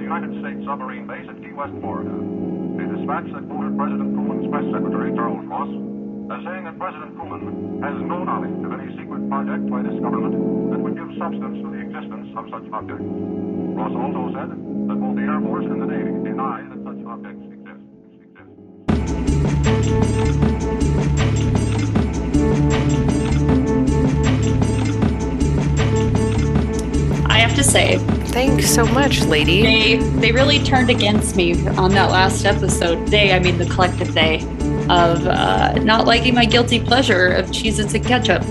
United States submarine base at Key West, Florida. A dispatch that quoted President Coleman's press secretary, Charles Ross, as saying that President Coleman has no knowledge of any secret project by this government that would give substance to the existence of such objects. Ross also said that both the Air Force and the Navy deny that such objects exist. I have to say, thanks so much, lady. They really turned against me on that last episode. I mean the collective they, of not liking my guilty pleasure of Cheez-Its and ketchup.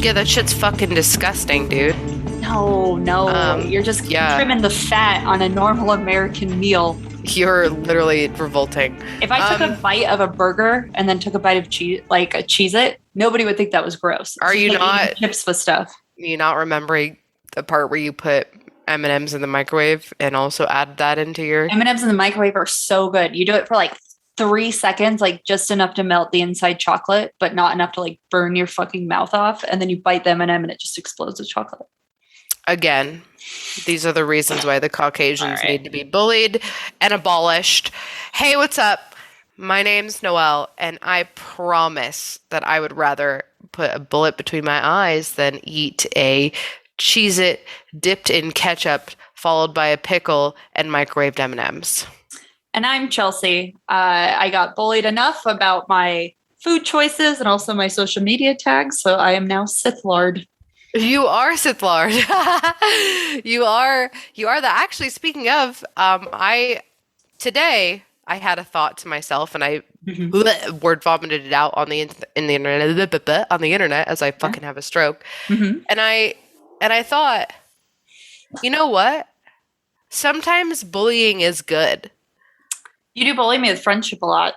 Yeah, that shit's fucking disgusting, dude. No. You're just trimming the fat on a normal American meal. You're literally revolting. If I took a bite of a burger and then took a bite of cheese, like a Cheez-It, nobody would think that was gross. Are you not chips with stuff? You not remembering the part where you put M&Ms in the microwave and also add that into your... M&Ms in the microwave are so good. You do it for like 3 seconds, like just enough to melt the inside chocolate, but not enough to like burn your fucking mouth off. And then you bite the M&M and it just explodes with chocolate. Again, these are the reasons why the Caucasians need to be bullied and abolished. Hey, what's up? My name's Noelle, and I promise that I would rather put a bullet between my eyes than eat a Cheez-It dipped in ketchup, followed by a pickle and microwaved M&Ms. And I'm Chelsea. I got bullied enough about my food choices and also my social media tags, so I am now Sith Lord. You are Sith Lord. You are that. Actually, speaking of, today I had a thought to myself, and I word vomited it out on the internet as I fucking have a stroke. Mm-hmm. And I thought, you know what? Sometimes bullying is good. You do bully me with friendship a lot.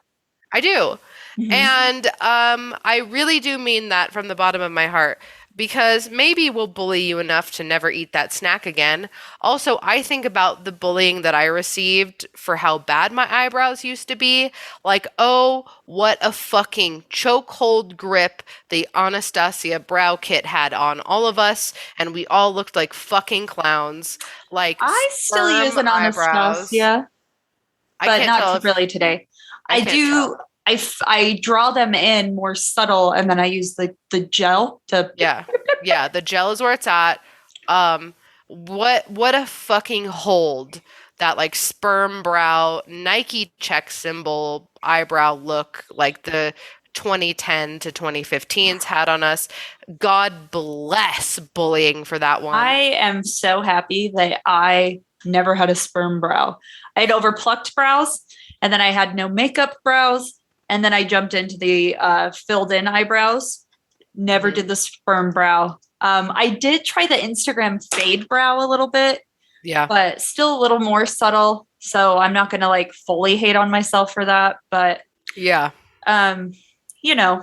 I do. Mm-hmm. And I really do mean that from the bottom of my heart. Because maybe we'll bully you enough to never eat that snack again. Also, I think about the bullying that I received for how bad my eyebrows used to be. Like, oh, what a fucking chokehold grip the Anastasia brow kit had on all of us. And we all looked like fucking clowns. Like, I still use an Anastasia. But not really today. I do. I draw them in more subtle, and then I use the gel to... Yeah, the gel is where it's at. What a fucking hold that, like, sperm brow, Nike check symbol eyebrow look like the 2010 to 2015s had on us. God bless bullying for that one. I am so happy that I never had a sperm brow. I had overplucked brows, and then I had no makeup brows. And then I jumped into the filled in eyebrows. Never did the sperm brow. I did try the Instagram fade brow a little bit. Yeah. But still a little more subtle. So I'm not going to like fully hate on myself for that. But yeah. You know.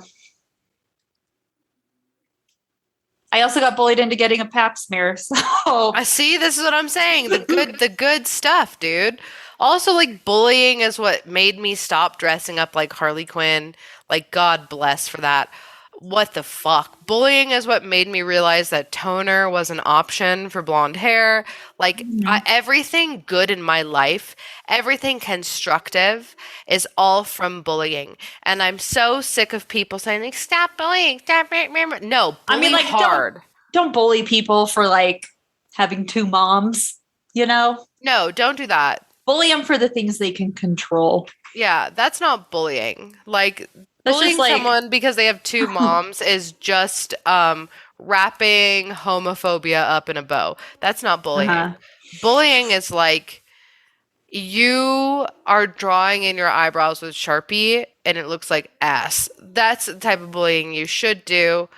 I also got bullied into getting a pap smear. So I see, this is what I'm saying. The good stuff, dude. Also, like, bullying is what made me stop dressing up like Harley Quinn. Like, God bless for that. What the fuck? Bullying is what made me realize that toner was an option for blonde hair. Like, everything good in my life, everything constructive is all from bullying. And I'm so sick of people saying, like, stop bullying, stop. No, bully hard. Don't bully people for, like, having 2 moms, you know? No, don't do that. Bully them for the things they can control. Yeah, that's not bullying. Like, bullying someone because they have 2 moms is just wrapping homophobia up in a bow. That's not bullying. Bullying is like you are drawing in your eyebrows with Sharpie and it looks like ass. That's the type of bullying you should do,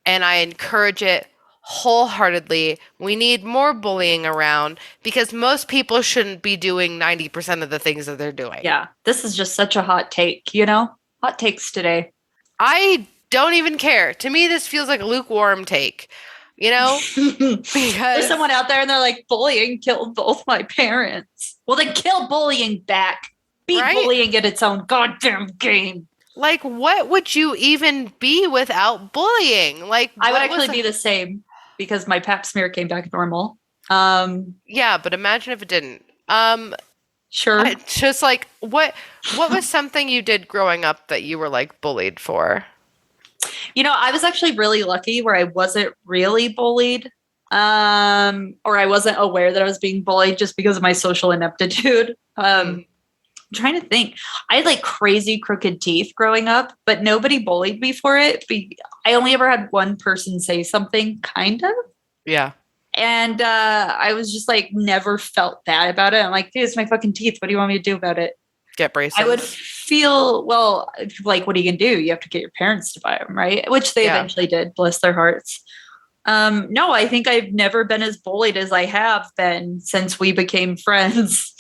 and I encourage it wholeheartedly. We need more bullying around because most people shouldn't be doing 90% of the things that they're doing. Yeah, this is just such a hot take, you know? Hot takes today. I don't even care. To me, this feels like a lukewarm take, you know? Because there's someone out there and they're like, bullying killed both my parents. Well, then kill bullying back. Be bullying in its own goddamn game. Like, what would you even be without bullying? Like, I would actually be the same because my pap smear came back normal. Yeah, but imagine if it didn't. Sure. Just like what was something you did growing up that you were like bullied for? I was actually really lucky where I wasn't really bullied. Or I wasn't aware that I was being bullied just because of my social ineptitude. I'm trying to think. I had like crazy crooked teeth growing up, but nobody bullied me for it. I only ever had one person say something, kind of. Yeah. And I was just like, never felt bad about it. I'm like, dude, it's my fucking teeth. What do you want me to do about it? Get braces. I would feel, well, like, what are you going to do? You have to get your parents to buy them, right? Which they eventually did, bless their hearts. No, I think I've never been as bullied as I have been since we became friends.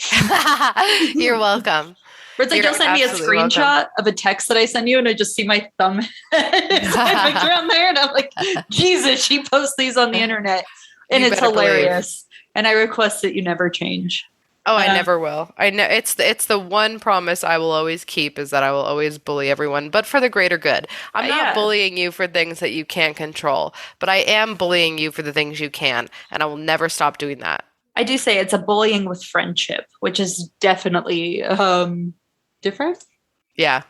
You're welcome. It's like, you'll send me a screenshot of a text that I send you, and I just see my thumb around there, and I'm like, Jesus, she posts these on the internet, and it's hilarious. And I request that you never change. Oh, I never will. I know it's the one promise I will always keep is that I will always bully everyone, but for the greater good. I'm not bullying you for things that you can't control, but I am bullying you for the things you can, and I will never stop doing that. I do say it's a bullying with friendship, which is definitely different. Yeah.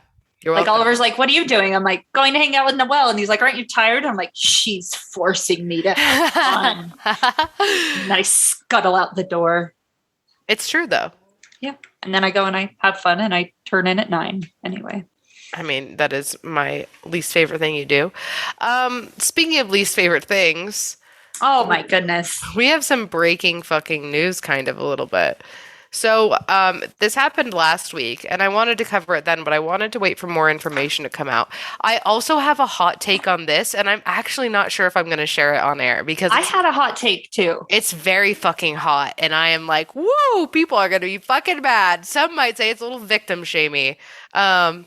You're welcome. Like Oliver's like, what are you doing? I'm like, going to hang out with Noelle. And he's like, aren't you tired? I'm like, she's forcing me to have fun. And I scuttle out the door. It's true, though. Yeah. And then I go and I have fun and I turn in at 9 anyway. I mean, that is my least favorite thing you do. Speaking of least favorite things. Oh, my goodness. We have some breaking fucking news kind of a little bit. So this happened last week, and I wanted to cover it then, but I wanted to wait for more information to come out. I also have a hot take on this, and I'm actually not sure if I'm going to share it on air because I had a hot take too. It's very fucking hot, and I am like, woo, people are going to be fucking mad. Some might say it's a little victim shamey. Do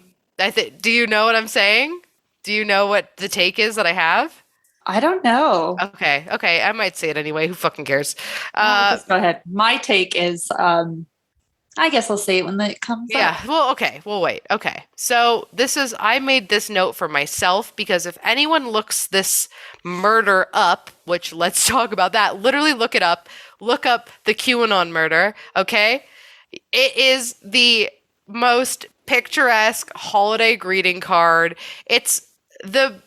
you know what I'm saying? Do you know what the take is that I have? I don't know. Okay. I might say it anyway. Who fucking cares? Just go ahead. My take is, I guess I'll say it when it comes up. Yeah. Well, okay. We'll wait. Okay. So I made this note for myself because if anyone looks this murder up, which let's talk about that, literally look it up. Look up the QAnon murder. Okay. It is the most picturesque holiday greeting card. It's the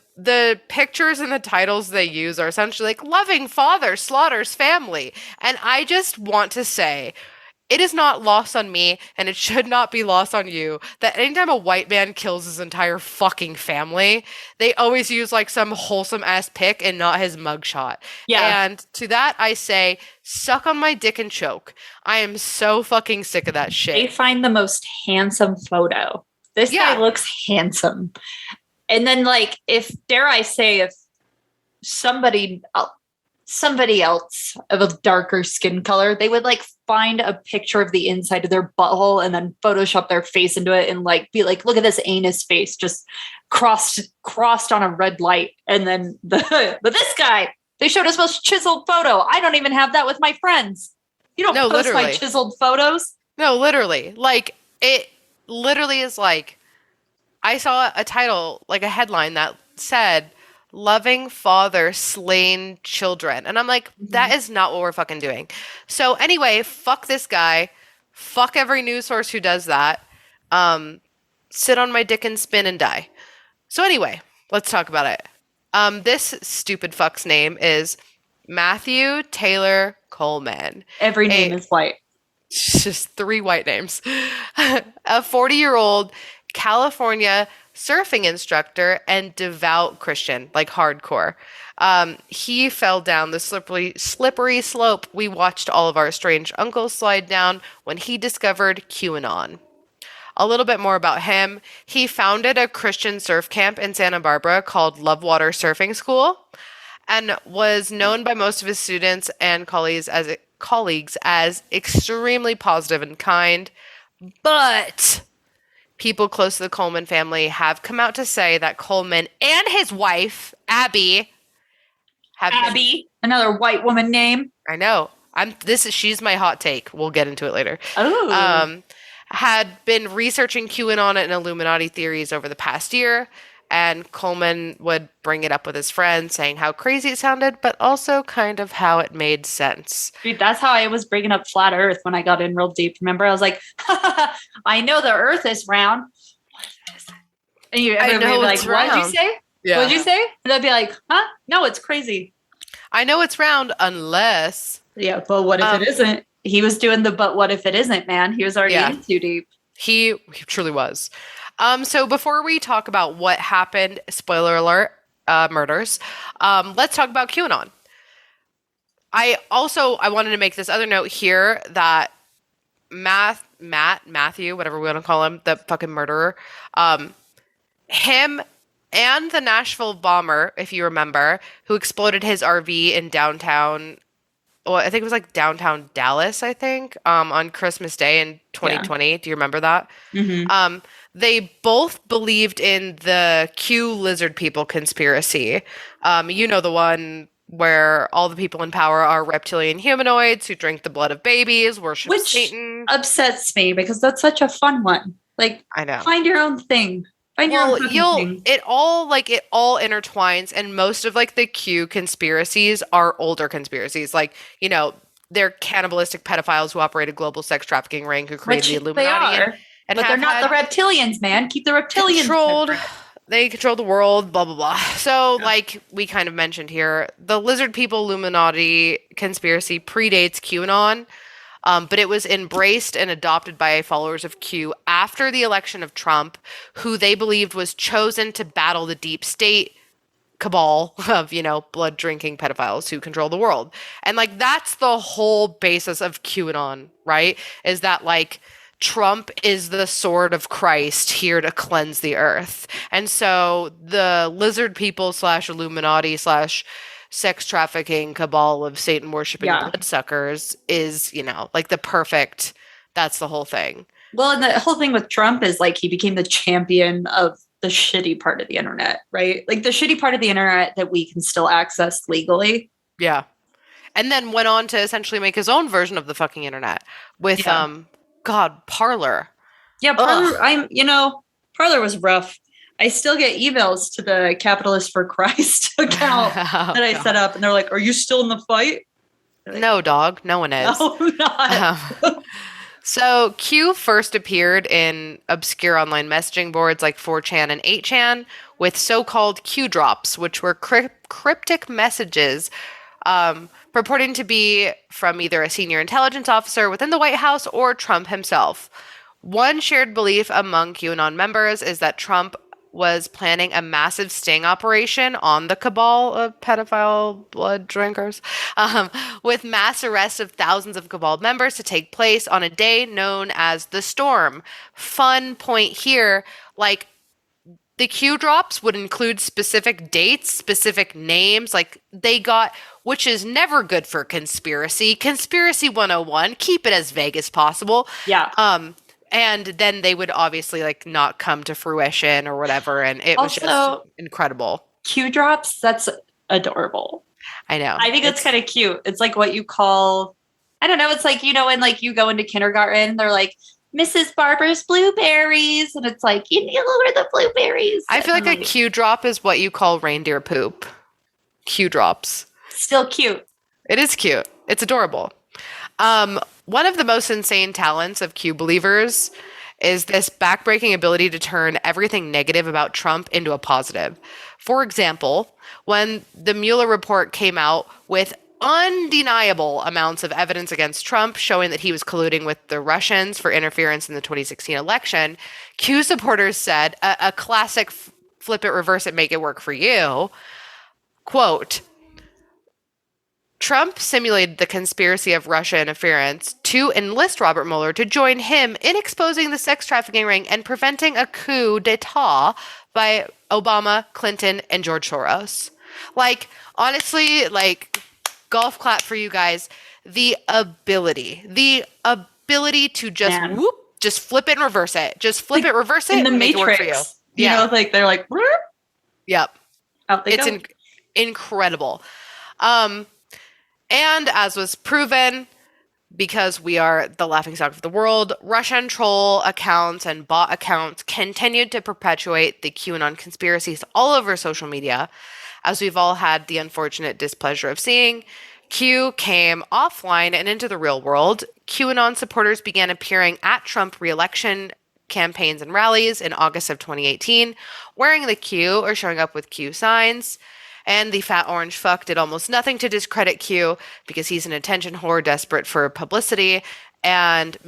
pictures and the titles they use are essentially like loving father slaughters family. And I just want to say, it is not lost on me, and it should not be lost on you, that anytime a white man kills his entire fucking family, they always use like some wholesome ass pic and not his mugshot. Yeah. And to that I say, suck on my dick and choke. I am so fucking sick of that shit. They find the most handsome photo. This guy looks handsome. And then, like, if somebody else of a darker skin color, they would like find a picture of the inside of their butthole and then Photoshop their face into it and like be like, look at this anus face just crossed on a red light. And then but this guy, they showed us most chiseled photo. I don't even have that with my friends. You don't post literally. My chiseled photos. No, literally. Like, it literally is like, I saw a title, like a headline that said, loving father slain children. And I'm like, that is not what we're fucking doing. So anyway, fuck this guy. Fuck every news source who does that. Sit on my dick and spin and die. So anyway, let's talk about it. This stupid fuck's name is Matthew Taylor Coleman. Every name is white. Just 3 white names. A 40-year-old California surfing instructor and devout Christian, like hardcore. He fell down the slippery slope we watched all of our strange uncles slide down when he discovered QAnon. A little bit more about him. He founded a Christian surf camp in Santa Barbara called Lovewater Surfing School and was known by most of his students and colleagues as extremely positive and kind. But people close to the Coleman family have come out to say that Coleman and his wife, Abby, another white woman name. I know. She's my hot take. We'll get into it later. Oh. Had been researching QAnon and Illuminati theories over the past year, And Coleman would bring it up with his friends, saying how crazy it sounded, but also kind of how it made sense. Dude, that's how I was bringing up flat Earth when I got in real deep. Remember, I was like, I know the Earth is round. And everybody would be like, what did you say? Yeah. What did you say? And I'd be like, huh? No, it's crazy. I know it's round unless... Yeah, but what if it isn't? He was doing the but what if it isn't, man. He was already in too deep. He truly was. So before we talk about what happened, spoiler alert, murders, let's talk about QAnon. I wanted to make this other note here that Matthew, whatever we want to call him, the fucking murderer, him and the Nashville bomber, if you remember, who exploded his RV in downtown, well, I think it was like downtown Dallas, I think, on Christmas Day in 2020. Yeah. Do you remember that? Mm-hmm. They both believed in the Q lizard people conspiracy. You know, the one where all the people in power are reptilian humanoids who drink the blood of babies, worship Satan. Which upsets me because that's such a fun one. Like, I know. Find your own thing. It all intertwines, and most of like the Q conspiracies are older conspiracies. Like, you know, they're cannibalistic pedophiles who operate a global sex trafficking ring who created the Illuminati. But they're not the reptilians, man. Keep the reptilians controlled. They control the world, blah, blah, blah. So, like we kind of mentioned here, the lizard people Illuminati conspiracy predates QAnon. But it was embraced and adopted by followers of Q after the election of Trump, who they believed was chosen to battle the deep state cabal of, you know, blood-drinking pedophiles who control the world. And, like, that's the whole basis of QAnon, right? Is that, like, Trump is the sword of Christ here to cleanse the earth. And so the lizard people / Illuminati / sex trafficking cabal of Satan worshipping bloodsuckers is, you know, like that's the whole thing. Well, and the whole thing with Trump is like he became the champion of the shitty part of the internet, right? Like the shitty part of the internet that we can still access legally. Yeah. And then went on to essentially make his own version of the fucking internet with, Parler. Yeah, Parler, Parler was rough. I still get emails to the Capitalist for Christ account that I set up, and they're like, "Are you still in the fight?" Like, no, dog. No one is. No, not. So Q first appeared in obscure online messaging boards like 4chan and 8chan with so-called Q drops, which were cryptic messages purporting to be from either a senior intelligence officer within the White House or Trump himself. One shared belief among QAnon members is that Trump was planning a massive sting operation on the cabal of pedophile blood drinkers, with mass arrests of thousands of cabal members to take place on a day known as the Storm. Fun point here, like, the Q drops would include specific dates, specific names, like they got, which is never good for conspiracy. Conspiracy 101, keep it as vague as possible. Yeah. And then they would obviously like not come to fruition or whatever. And it was just incredible. Q drops, that's adorable. I know. I think it's kind of cute. It's like what you call, I don't know. It's like, you know, when like you go into kindergarten, they're like, Mrs. Barber's blueberries. And it's like, you know, where the blueberries. I feel like a Q drop is what you call reindeer poop. Q drops. Still cute. It is cute. It's adorable. One of the most insane talents of Q believers is this backbreaking ability to turn everything negative about Trump into a positive. For example, when the Mueller report came out with undeniable amounts of evidence against Trump showing that he was colluding with the Russians for interference in the 2016 election, Q supporters said, a classic flip it, reverse it, make it work for you, quote, Trump simulated the conspiracy of Russia interference to enlist Robert Mueller to join him in exposing the sex trafficking ring and preventing a coup d'etat by Obama, Clinton, and George Soros. Like, honestly, like, golf clap for you guys. The ability to just flip it and reverse it. Just flip it, reverse it, in the and make Matrix, it work for you. You know, like they're like, Whoop. Yep. Out they go. Incredible. And as was proven, because we are the laughingstock of the world, Russian troll accounts and bot accounts continued to perpetuate the QAnon conspiracies all over social media. As we've all had the unfortunate displeasure of seeing, Q came offline and into the real world. QAnon supporters began appearing at Trump re-election campaigns and rallies in August of 2018, wearing the Q or showing up with Q signs. And the fat orange fuck did almost nothing to discredit Q because he's an attention whore desperate for publicity. And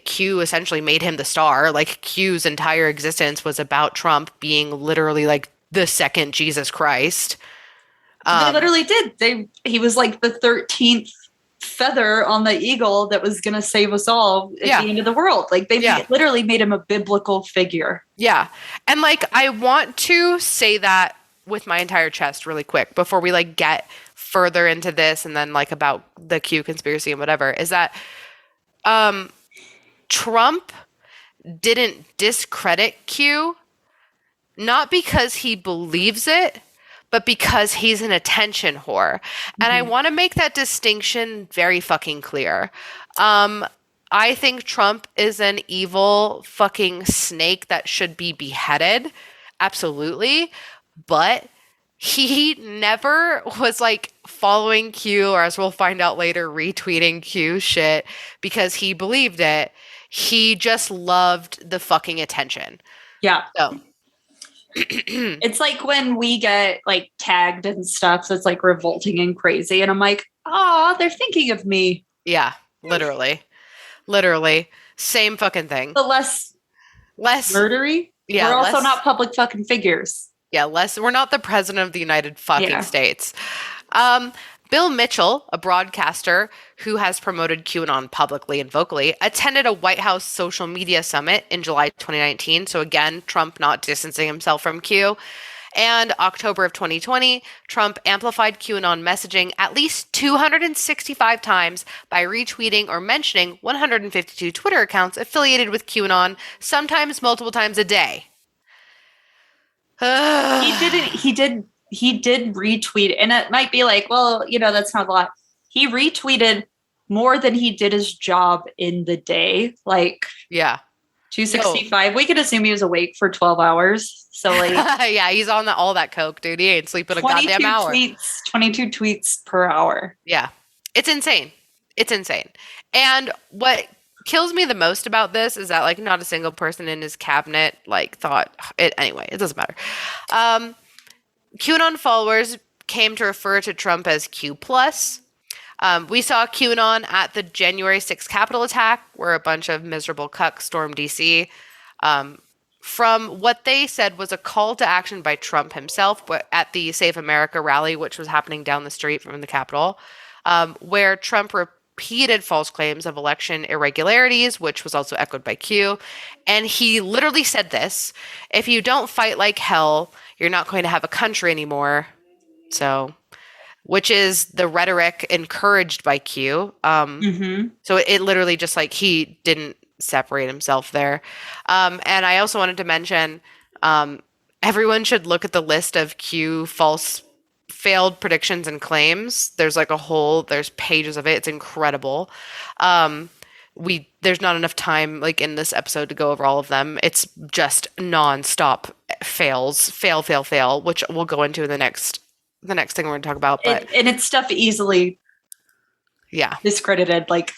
Q essentially made him the star. Like, Q's entire existence was about Trump being literally like the second Jesus Christ. They literally did. He was like the 13th feather on the eagle that was going to save us all at the end of the world. Like, they literally made him a biblical figure. Yeah. And like, I want to say that with my entire chest really quick before we like get further into this and then like about the Q conspiracy and whatever, is that Trump didn't discredit Q, not because he believes it, but because he's an attention whore. And I want to make that distinction very fucking clear. I think Trump is an evil fucking snake that should be beheaded. Absolutely. But he never was like following Q, or as we'll find out later, retweeting Q shit because he believed it. He just loved the fucking attention. Yeah. So it's like when we get like tagged and stuff, so it's like revolting and crazy. And I'm like, oh, they're thinking of me. Yeah, literally. Literally. Same fucking thing. But less murdery. Yeah. We're also not public fucking figures. Yeah, we're not the president of the United fucking States. Bill Mitchell, a broadcaster who has promoted QAnon publicly and vocally, attended a White House social media summit in July 2019. So again, Trump not distancing himself from Q. And October of 2020, Trump amplified QAnon messaging at least 265 times by retweeting or mentioning 152 Twitter accounts affiliated with QAnon, sometimes multiple times a day. He did retweet, and it might be like, well, that's not a lot. He retweeted more than he did his job in the day. Like, 265. We could assume he was awake for 12 hours. So like, yeah, he's on all that coke, dude. He ain't sleeping a goddamn hour. 22 tweets per hour. Yeah. It's insane. And what kills me the most about this is that like not a single person in his cabinet like thought it. Anyway, it doesn't matter. QAnon followers came to refer to Trump as Q+. We saw QAnon at the January 6th Capitol attack, where a bunch of miserable cucks stormed D.C. From what they said was a call to action by Trump himself, but at the Save America rally, which was happening down the street from the Capitol, where Trump repeated false claims of election irregularities, which was also echoed by Q. And he literally said this: if you don't fight like hell, you're not going to have a country anymore. So, which is the rhetoric encouraged by Q. So it literally just like he didn't separate himself there. And I also wanted to mention, everyone should look at the list of Q failed predictions and claims. There's like there's pages of it. It's incredible. There's not enough time like in this episode to go over all of them. It's just nonstop fail, which we'll go into in the next thing we're going to talk about. But and it's stuff easily discredited. Like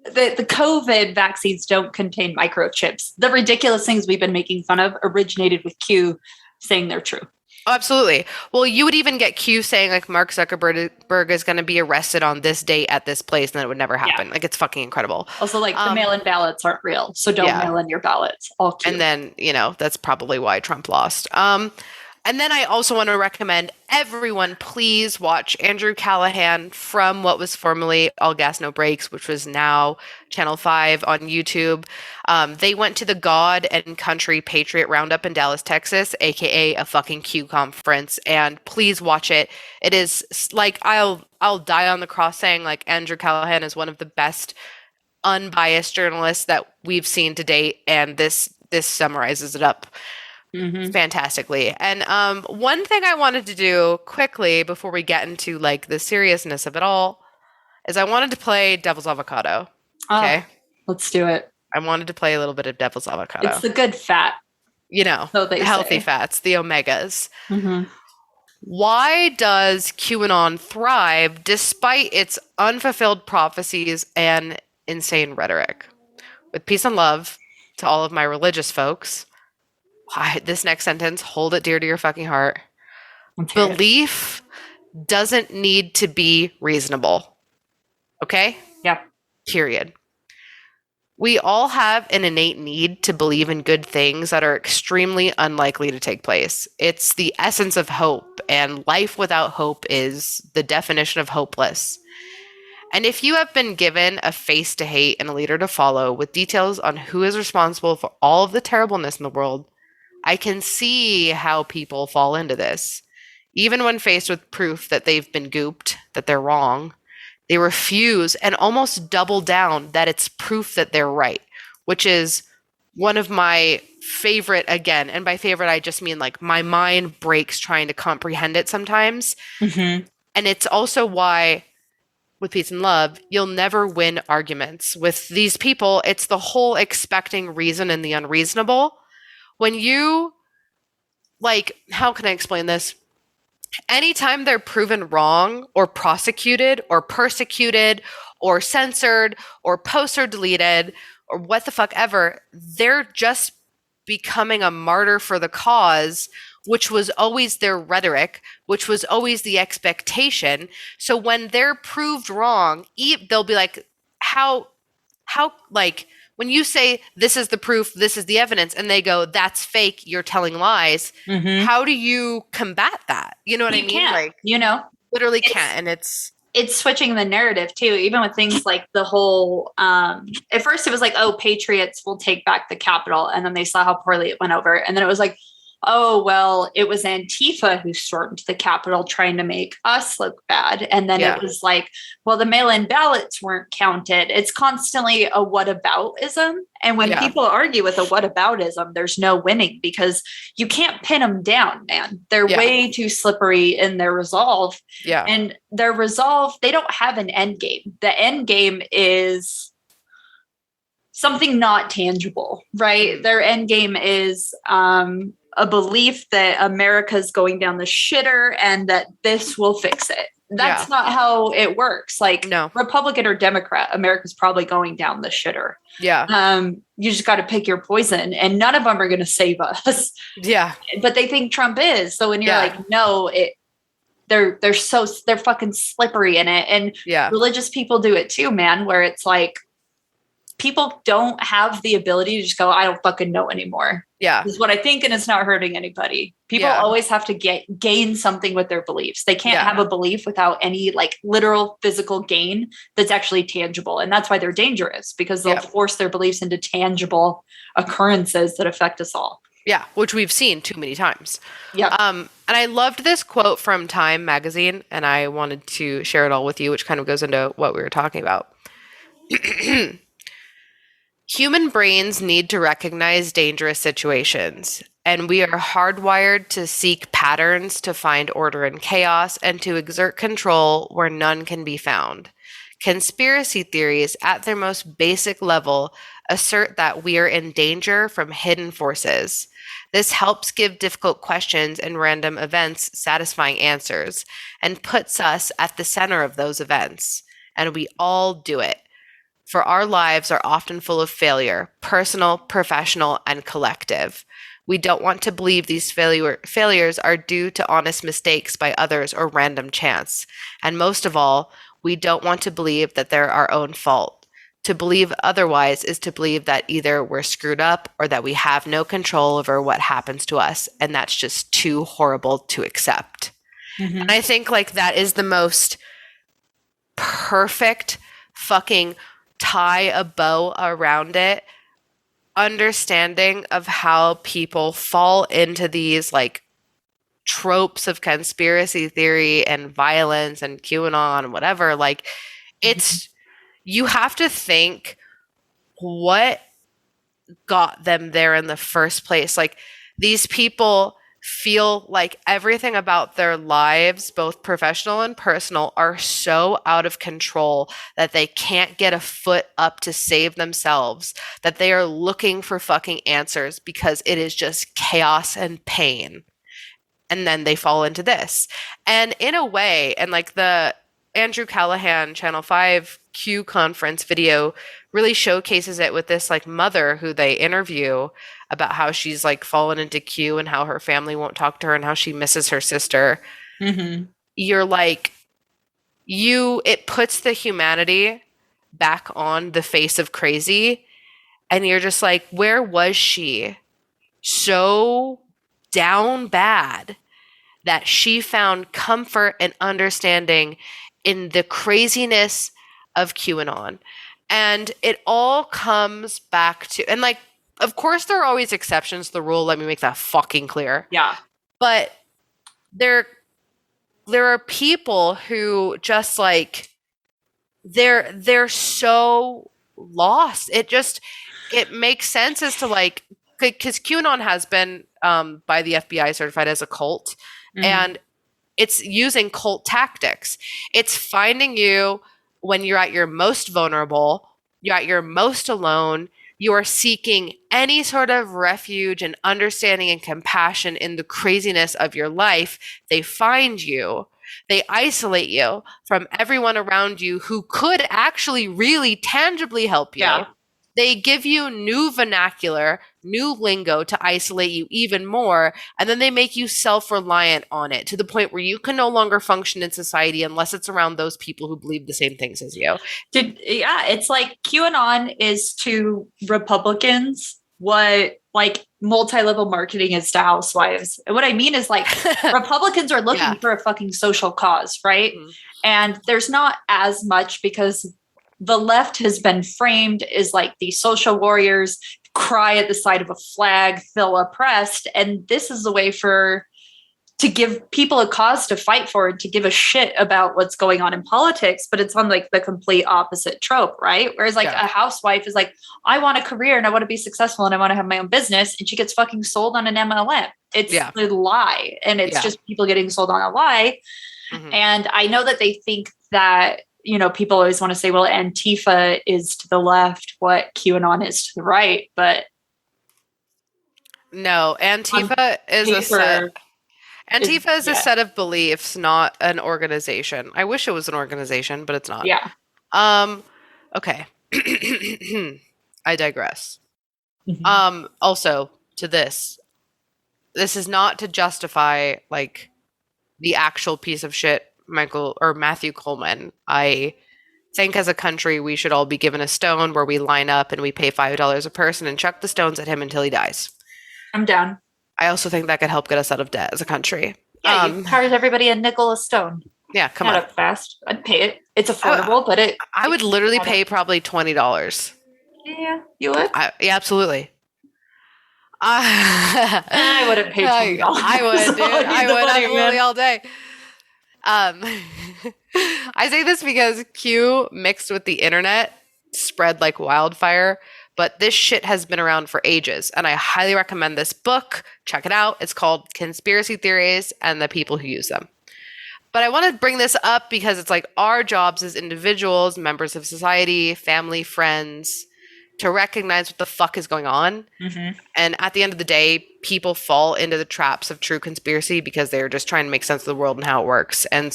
the COVID vaccines don't contain microchips. The ridiculous things we've been making fun of originated with Q saying they're true. Oh, absolutely. Well, you would even get Q saying like Mark Zuckerberg is going to be arrested on this date at this place, and then it would never happen. Yeah. Like, it's fucking incredible. Also, like the mail-in ballots aren't real, so don't mail in your ballots. All Q. And then, that's probably why Trump lost. And then I also want to recommend everyone please watch Andrew Callahan from what was formerly All Gas No Breaks, which was now Channel 5 on YouTube. They went to the God and Country Patriot Roundup in Dallas, Texas, aka a fucking Q conference, and please watch it. It is like I'll die on the cross saying like Andrew Callahan is one of the best unbiased journalists that we've seen to date, and this summarizes it up fantastically. And one thing I wanted to do quickly before we get into like the seriousness of it all is I wanted to play Devil's Avocado. Okay. Let's do it. I wanted to play a little bit of devil's avocado. It's the good fat. So the healthy fats, the omegas. Mm-hmm. Why does QAnon thrive despite its unfulfilled prophecies and insane rhetoric? With peace and love to all of my religious folks, this next sentence, hold it dear to your fucking heart. Belief doesn't need to be reasonable. Okay? Yeah. Period. We all have an innate need to believe in good things that are extremely unlikely to take place. It's the essence of hope, and life without hope is the definition of hopeless. And if you have been given a face to hate and a leader to follow with details on who is responsible for all of the terribleness in the world, I can see how people fall into this. Even when faced with proof that they've been gooped, that they're wrong, they refuse and almost double down that it's proof that they're right, which is one of my favorite, again, and by favorite, I just mean like my mind breaks trying to comprehend it sometimes. Mm-hmm. And it's also why, with peace and love, you'll never win arguments. With these people, it's the whole expecting reason and the unreasonable. When you, like, how can I explain this? Anytime they're proven wrong or prosecuted or persecuted or censored or posts are deleted or what the fuck ever, they're just becoming a martyr for the cause, which was always their rhetoric, which was always the expectation. So when they're proved wrong, they'll be like, how, like, when you say this is the proof, this is the evidence, and they go, that's fake, you're telling lies, how do you combat that? You know what I mean? Can't, like, literally can't. And it's switching the narrative too, even with things like the whole, at first it was like, oh, patriots will take back the Capitol. And then they saw how poorly it went over. And then it was like, oh, well, it was Antifa who stormed the Capitol trying to make us look bad. And then it was like, well, the mail-in ballots weren't counted. It's constantly a whataboutism. And when people argue with a whataboutism, there's no winning because you can't pin them down, man. They're way too slippery in their resolve. Yeah. And their resolve, they don't have an end game. The end game is something not tangible, right? Their end game is a belief that America's going down the shitter and that this will fix it. That's not how it works. Like, no. Republican or Democrat, America's probably going down the shitter. Yeah. You just got to pick your poison, and none of them are going to save us. Yeah. But they think Trump is. So when you're like, no, they're fucking slippery in it. And religious people do it too, man, where it's like, people don't have the ability to just go, I don't fucking know anymore. Yeah. This is what I think, and it's not hurting anybody. People always have to gain something with their beliefs. They can't have a belief without any like literal physical gain that's actually tangible. And that's why they're dangerous, because they'll force their beliefs into tangible occurrences that affect us all. Yeah, which we've seen too many times. Yeah. And I loved this quote from Time magazine, and I wanted to share it all with you, which kind of goes into what we were talking about. Human brains need to recognize dangerous situations, and we are hardwired to seek patterns to find order in chaos and to exert control where none can be found. Conspiracy theories, at their most basic level, assert that we are in danger from hidden forces. This helps give difficult questions and random events satisfying answers, and puts us at the center of those events. And we all do it. For our lives are often full of failure, personal, professional, and collective. We don't want to believe these failures are due to honest mistakes by others or random chance. And most of all, we don't want to believe that they're our own fault. To believe otherwise is to believe that either we're screwed up or that we have no control over what happens to us, and that's just too horrible to accept. Mm-hmm. And I think like that is the most perfect fucking tie a bow around it understanding of how people fall into these like tropes of conspiracy theory and violence and QAnon and whatever. Like it's, you have to think what got them there in the first place. Like these people, feel like everything about their lives, both professional and personal, are so out of control that they can't get a foot up to save themselves, that they are looking for fucking answers because it is just chaos and pain. And then they fall into this. And in a way, and like the Andrew Callahan Channel 5 Q conference video really showcases it with this like mother who they interview about how she's like fallen into Q and how her family won't talk to her and how she misses her sister. Mm-hmm. You're like, it puts the humanity back on the face of crazy. And you're just like, where was she so down bad that she found comfort and understanding in the craziness of QAnon? And it all comes back to, and like, of course there are always exceptions to the rule. Let me make that fucking clear. Yeah. But there are people who just like, they're so lost. It makes sense as to like, because QAnon has been by the FBI certified as a cult, and it's using cult tactics. It's finding you when you're at your most vulnerable, you're at your most alone, you are seeking any sort of refuge and understanding and compassion in the craziness of your life. They find you. They isolate you from everyone around you who could actually really tangibly help you. Yeah. They give you new vernacular, new lingo to isolate you even more, and then they make you self-reliant on it to the point where you can no longer function in society unless it's around those people who believe the same things as you. It's like QAnon is to Republicans what like multi-level marketing is to housewives. And what I mean is like Republicans are looking for a fucking social cause, right? Mm-hmm. And there's not as much because the left has been framed as like the social warriors, cry at the sight of a flag, feel oppressed. And this is a way to give people a cause to fight for and to give a shit about what's going on in politics. But it's on like the complete opposite trope, right? Whereas like a housewife is like, I want a career and I want to be successful and I want to have my own business. And she gets fucking sold on an MLM. It's a lie. And it's just people getting sold on a lie. Mm-hmm. And I know that they think that, you know, people always want to say, well, Antifa is to the left what QAnon is to the right, but no, Antifa is a set of beliefs, not an organization. I wish it was an organization, but it's not. Yeah. Okay. I digress. Mm-hmm. Also to this is not to justify like the actual piece of shit Matthew Coleman. I think as a country, we should all be given a stone where we line up and we pay $5 a person and chuck the stones at him until he dies. I'm down. I also think that could help get us out of debt as a country. Yeah, you charge everybody a nickel a stone. Yeah, come on. Up fast. I'd pay it. It's affordable, but I would literally pay probably $20. Yeah, you would? Yeah, absolutely. I wouldn't pay $20. I would, dude. I would absolutely all day. I say this because Q mixed with the internet spread like wildfire, but this shit has been around for ages, and I highly recommend this book. Check it out. It's called Conspiracy Theories and the People Who Use Them. But I want to bring this up because it's like our jobs as individuals, members of society, family, friends, to recognize what the fuck is going on. Mm-hmm. And at the end of the day, people fall into the traps of true conspiracy because they're just trying to make sense of the world and how it works. And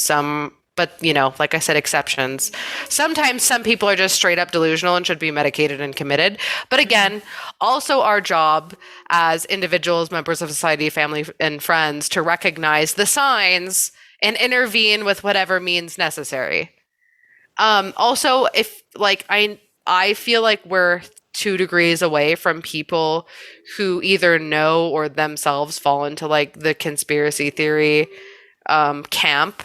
but you know, like I said, exceptions. Sometimes some people are just straight up delusional and should be medicated and committed. But again, also our job as individuals, members of society, family, and friends to recognize the signs and intervene with whatever means necessary. Also, if like I feel like we're 2 degrees away from people who either know or themselves fall into like the conspiracy theory camp.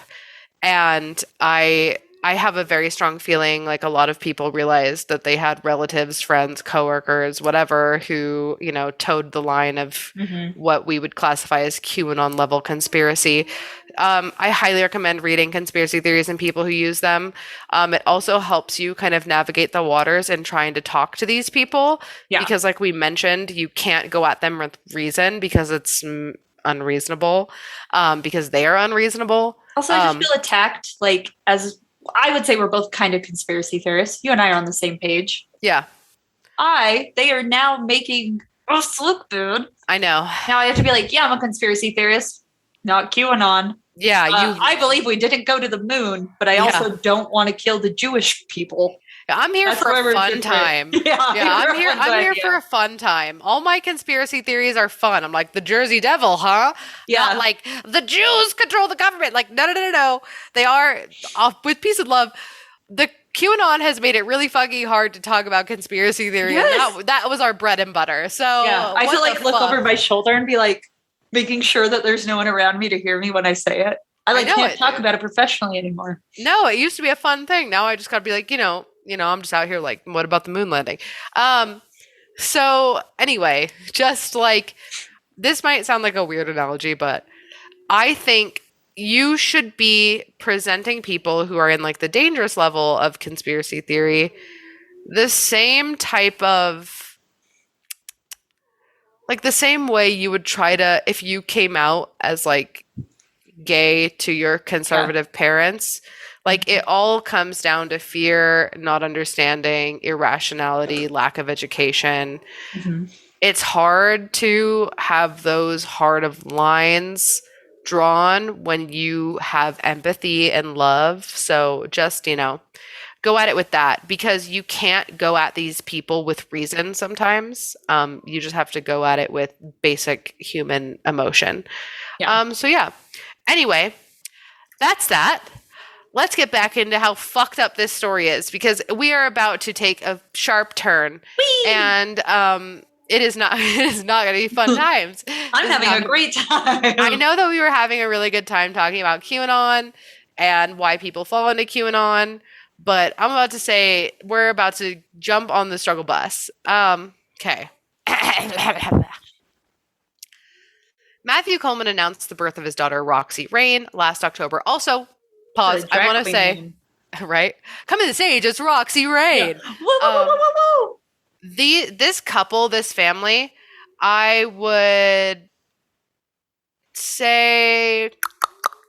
And I have a very strong feeling like a lot of people realized that they had relatives, friends, coworkers, whatever, who, you know, towed the line of what we would classify as QAnon level conspiracy. I highly recommend reading Conspiracy Theories and People Who Use Them. It also helps you kind of navigate the waters in trying to talk to these people. Yeah. Because like we mentioned, you can't go at them with reason because it's unreasonable because they are unreasonable. Also, I just feel attacked. Like, as I would say, we're both kind of conspiracy theorists. You and I are on the same page. Yeah. They are now making us look good. I know. Now I have to be like, yeah, I'm a conspiracy theorist, not QAnon. Yeah, I believe we didn't go to the moon, but I also don't want to kill the Jewish people. I'm here for a fun time. I'm here for a fun time. All my conspiracy theories are fun. I'm like, the Jersey Devil, huh? Yeah. Not like, the Jews control the government. Like, no. They are, with peace and love. The QAnon has made it really fucking hard to talk about conspiracy theory. Yes. And that was our bread and butter. So I feel like look over my shoulder and be like, making sure that there's no one around me to hear me when I say it. I can't talk about it professionally anymore. No, it used to be a fun thing. Now I just gotta be like, I'm just out here like, what about the moon landing? So anyway, just like, this might sound like a weird analogy, but I think you should be presenting people who are in like the dangerous level of conspiracy theory the same type of, like the same way you would try to, if you came out as like gay to your conservative parents, like it all comes down to fear, not understanding, irrationality, lack of education. Mm-hmm. It's hard to have those hard of lines drawn when you have empathy and love. So just, go at it with that, because you can't go at these people with reason sometimes. You just have to go at it with basic human emotion. Yeah. Anyway, that's that. Let's get back into how fucked up this story is, because we are about to take a sharp turn. Whee! And it is not going to be fun times. I'm having a great time. I know that we were having a really good time talking about QAnon and why people fall into QAnon. But I'm about to say we're about to jump on the struggle bus. Okay. Matthew Coleman announced the birth of his daughter, Roxy Rain, last October. Also, pause. I want to say, right? Come to the stage. It's Roxy Rain. Yeah. Woo. This couple, this family, I would say,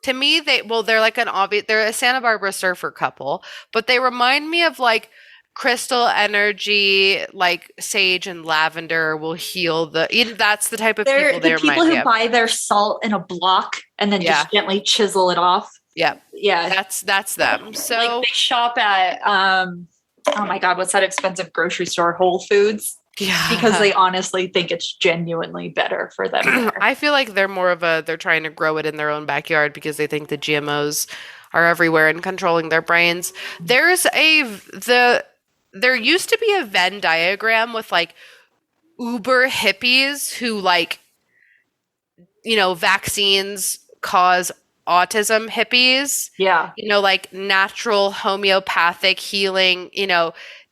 to me, they're like they're a Santa Barbara surfer couple, but they remind me of like crystal energy, like sage and lavender will heal that's the type of people they remind me of. The people who buy their salt in a block and then just gently chisel it off. Yeah. Yeah. That's them. So like they shop at, oh my God, what's that expensive grocery store? Whole Foods. Yeah. Because they honestly think it's genuinely better for them. I feel like they're more of they're trying to grow it in their own backyard because they think the GMOs are everywhere and controlling their brains. There used to be a Venn diagram with like uber hippies who like, vaccines cause autism hippies. Yeah. Like natural homeopathic healing,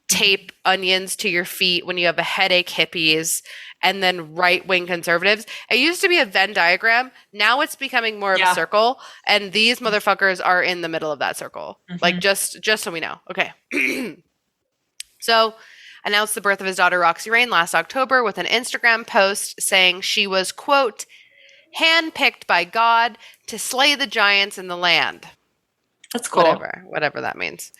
tape onions to your feet when you have a headache hippies, and then right-wing conservatives. It used to be a Venn diagram. Now it's becoming more of a circle, and these motherfuckers are in the middle of that circle. Mm-hmm. Like, just so we know. Okay. So, announced the birth of his daughter, Roxy Rain, last October with an Instagram post saying she was, quote, handpicked by God to slay the giants in the land. That's cool. Whatever that means.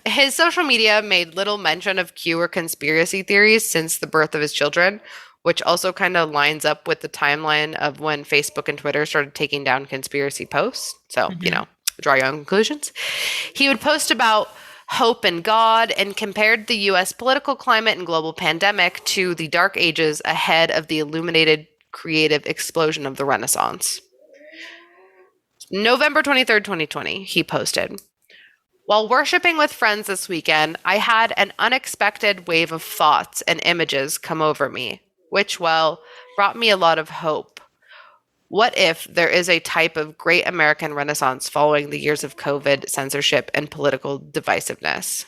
His social media made little mention of Q or conspiracy theories since the birth of his children, which also kind of lines up with the timeline of when Facebook and Twitter started taking down conspiracy posts. So, draw your own conclusions. He would post about hope in God and compared the U.S. political climate and global pandemic to the Dark Ages ahead of the illuminated creative explosion of the Renaissance. November 23rd, 2020, he posted, while worshiping with friends this weekend, I had an unexpected wave of thoughts and images come over me, which, brought me a lot of hope. What if there is a type of great American Renaissance following the years of COVID, censorship, and political divisiveness?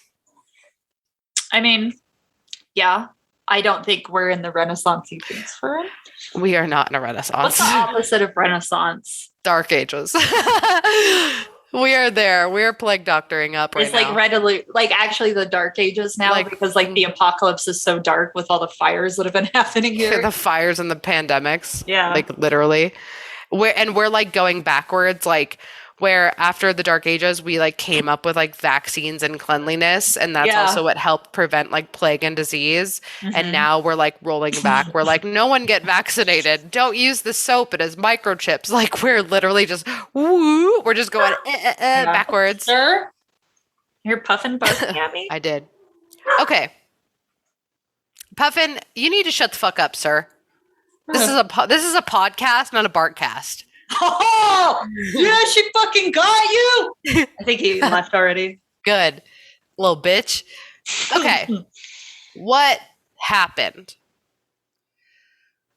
I mean, yeah. I don't think we're in the Renaissance he thinks for it. We are not in a Renaissance. What's the opposite of Renaissance? Dark Ages. We are there. We are plague doctoring up right now. It's like readily, like actually the dark ages now, like, because like the apocalypse is so dark with all the fires that have been happening here. The fires and the pandemics. Yeah. Like literally. We're like going backwards, like where after the dark ages, we like came up with like vaccines and cleanliness. And that's also what helped prevent like plague and disease. Mm-hmm. And now we're like rolling back. We're like, no one get vaccinated. Don't use the soap. It has microchips. Like we're literally just, we're just going backwards. Sir, you're puffing at me. I did. Okay. Puffin, you need to shut the fuck up, sir. This is a podcast, not a Bartcast. Oh, yeah, she fucking got you. I think he left already. Good. Little bitch. Okay. What happened?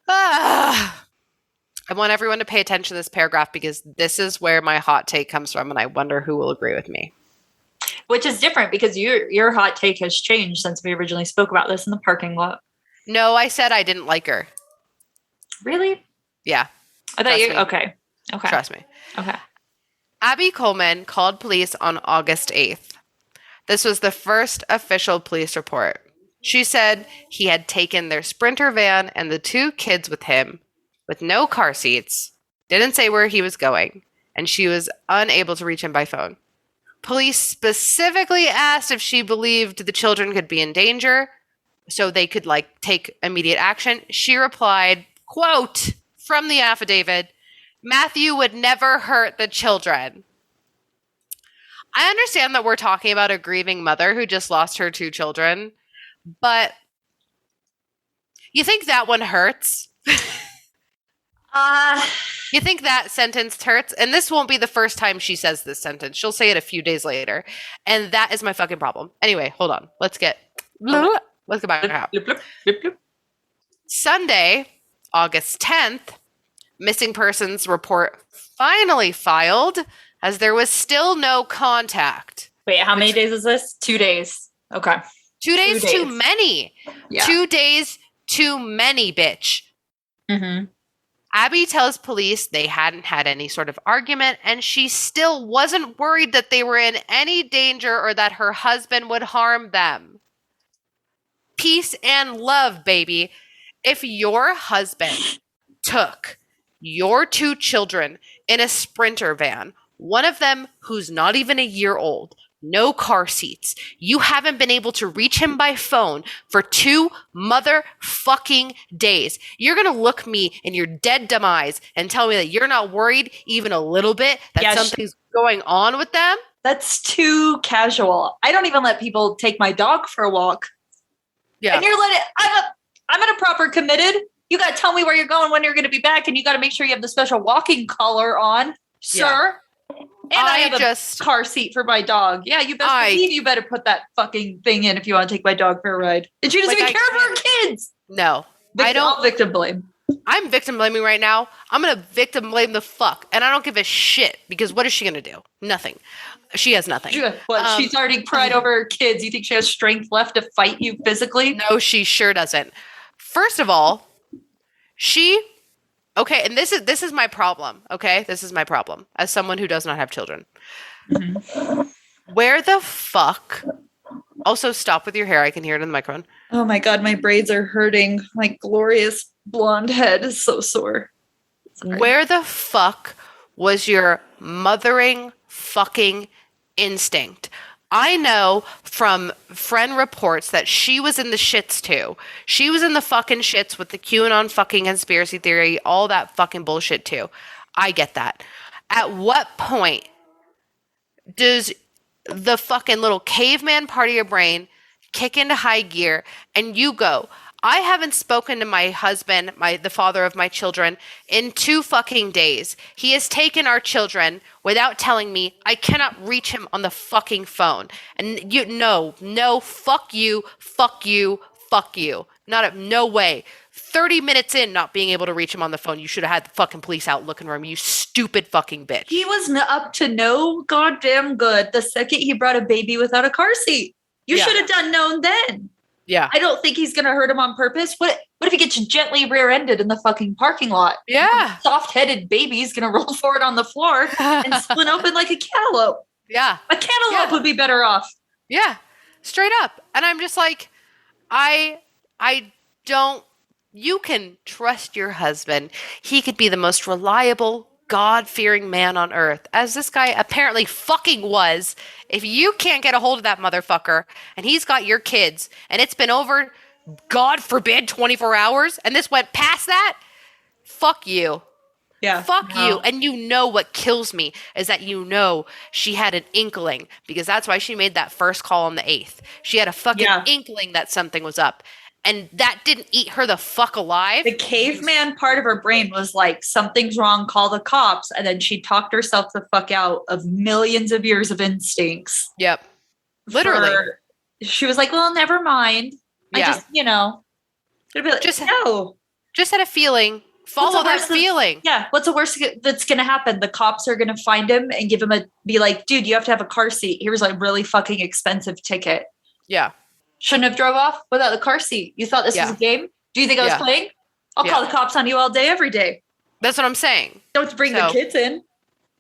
I want everyone to pay attention to this paragraph because this is where my hot take comes from, and I wonder who will agree with me. Which is different because your hot take has changed since we originally spoke about this in the parking lot. No, I said I didn't like her. Really? Yeah. I thought you... Okay. Trust me. Okay. Abby Coleman called police on August 8th. This was the first official police report. She said he had taken their Sprinter van and the 2 kids with him, with no car seats, didn't say where he was going, and she was unable to reach him by phone. Police specifically asked if she believed the children could be in danger, so they could, like, take immediate action. She replied, quote, from the affidavit, Matthew would never hurt the children. I understand that we're talking about a grieving mother who just lost her 2 children, but you think that one hurts? You think that sentence hurts? And this won't be the first time she says this sentence. She'll say it a few days later. And that is my fucking problem. Anyway, hold on. Let's go back. Sunday, August 10th, missing persons report finally filed as there was still no contact. Wait, how many days is this? 2 days. Okay. 2 days too many. Yeah. 2 days too many, bitch. Mm-hmm. Abby tells police they hadn't had any sort of argument, and she still wasn't worried that they were in any danger or that her husband would harm them. Peace and love, baby. If your husband took your 2 children in a Sprinter van, one of them who's not even a year old, no car seats, you haven't been able to reach him by phone for 2 motherfucking days, you're going to look me in your dead dumb eyes and tell me that you're not worried even a little bit that something's going on with them? That's too casual. I don't even let people take my dog for a walk. Yeah. And you're letting... I'm in a proper committed. You got to tell me where you're going, when you're going to be back, and you got to make sure you have the special walking collar on, sir. And I have a car seat for my dog. Yeah, you best believe you better put that fucking thing in if you want to take my dog for a ride. And she doesn't even care for her kids. No, I don't. I'll victim blame. I'm victim blaming right now. I'm going to victim blame the fuck. And I don't give a shit because what is she going to do? Nothing. She has nothing. She's already cried over her kids. You think she has strength left to fight you physically? No, she sure doesn't. First of all, okay, and this is my problem, okay? This is my problem as someone who does not have children. Mm-hmm. Where the fuck... Also, stop with your hair. I can hear it in the microphone. Oh my God, my braids are hurting. My glorious blonde head is so sore. Sorry. Where the fuck was your mothering fucking instinct? I know from friend reports that she was in the shits too. She was in the fucking shits with the QAnon fucking conspiracy theory, all that fucking bullshit too. I get that. At what point does the fucking little caveman part of your brain kick into high gear and you go, I haven't spoken to my husband, the father of my children, in 2 fucking days. He has taken our children without telling me. I cannot reach him on the fucking phone. And fuck you. No way. 30 minutes in not being able to reach him on the phone, you should have had the fucking police out looking for him, you stupid fucking bitch. He was up to no goddamn good the second he brought a baby without a car seat. You should have done known then. Yeah. I don't think he's going to hurt him on purpose. What What if he gets gently rear-ended in the fucking parking lot? Yeah. Soft-headed baby's going to roll forward on the floor and split open like a cantaloupe. Yeah. A cantaloupe would be better off. Yeah. Straight up. And I'm just like, I don't, you can trust your husband. He could be the most reliable, God-fearing man on earth, as this guy apparently fucking was. If you can't get a hold of that motherfucker and he's got your kids and it's been over, God forbid, 24 hours and this went past that, fuck you. Yeah. Fuck you. And you know what kills me is that she had an inkling, because that's why she made that first call on the 8th. She had a fucking inkling that something was up. And that didn't eat her the fuck alive. The caveman part of her brain was like, something's wrong, call the cops. And then she talked herself the fuck out of millions of years of instincts. Yep. Literally. She was like, well, never mind. I just, it'd be like, just had a feeling. Follow that feeling. What's the worst that's going to happen? The cops are going to find him and give him be like, dude, you have to have a car seat. Here's a really fucking expensive ticket. Yeah. Shouldn't have drove off without the car seat. You thought this was a game? Do you think I was playing? I'll call the cops on you all day, every day. That's what I'm saying. Don't bring the kids in.